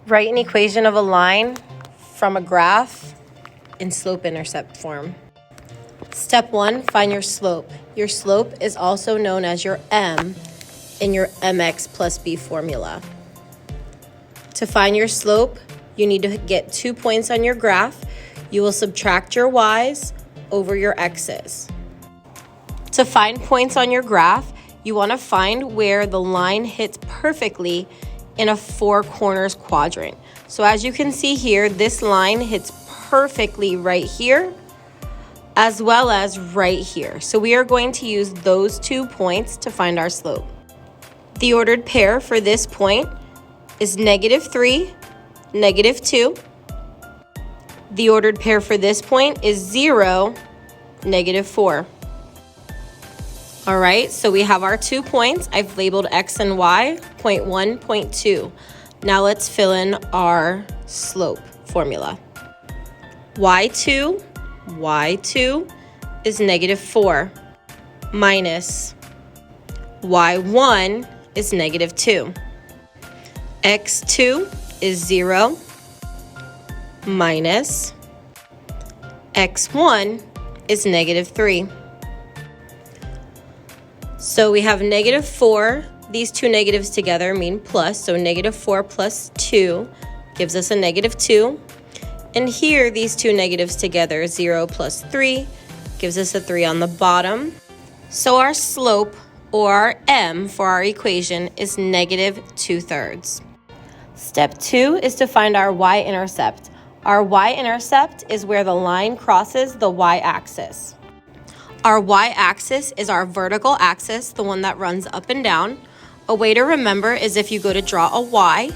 Write an equation of a line from a graph in slope-intercept form. Step 1, find your slope. Your slope is also known as your m in your mx plus b formula. To find your slope, you need to get 2 points on your graph. You will subtract your y's over your x's. To find points on your graph, you want to find where the line hits perfectly in a 4 corners quadrant. So as you can see here, this line hits perfectly right here as well as right here. So we are going to use those 2 points to find our slope. The ordered pair for this point is -3, -2. The ordered pair for this point is 0, -4. All right, so we have our 2 points. I've labeled x and y, point 1, point 2. Now let's fill in our slope formula. y2 is -4 minus y1 is -2. x2 is 0 minus x1 is -3. So we have -4. These two negatives together mean plus, so -4 plus 2 gives us a -2. And here, these two negatives together, 0 plus 3, gives us a 3 on the bottom. So our slope, or our m for our equation, is -2/3. Step 2 is to find our y-intercept. Our y-intercept is where the line crosses the y-axis. Our y-axis is our vertical axis, the one that runs up and down. A way to remember is if you go to draw a y,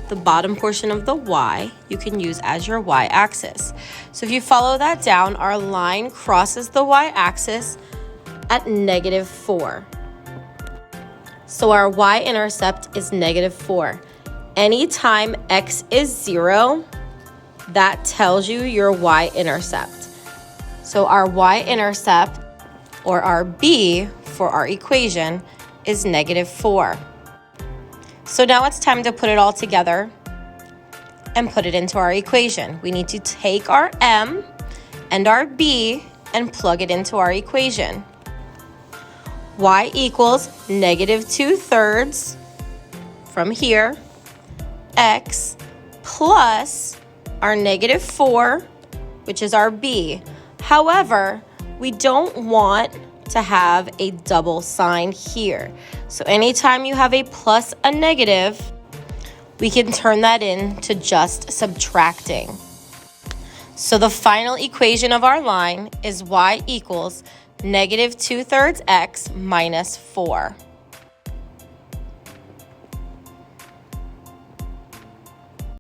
the bottom portion of the y you can use as your y-axis. So if you follow that down, our line crosses the y-axis at -4. So our y-intercept is -4. Anytime x is 0, that tells you your y-intercept. So our y-intercept, or our b for our equation, is -4. So now it's time to put it all together and put it into our equation. We need to take our m and our b and plug it into our equation. Y equals -2/3 from here, x plus our -4, which is our b. However, we don't want to have a double sign here. So anytime you have a plus a negative, we can turn that into just subtracting. So the final equation of our line is y equals -2/3 x minus 4.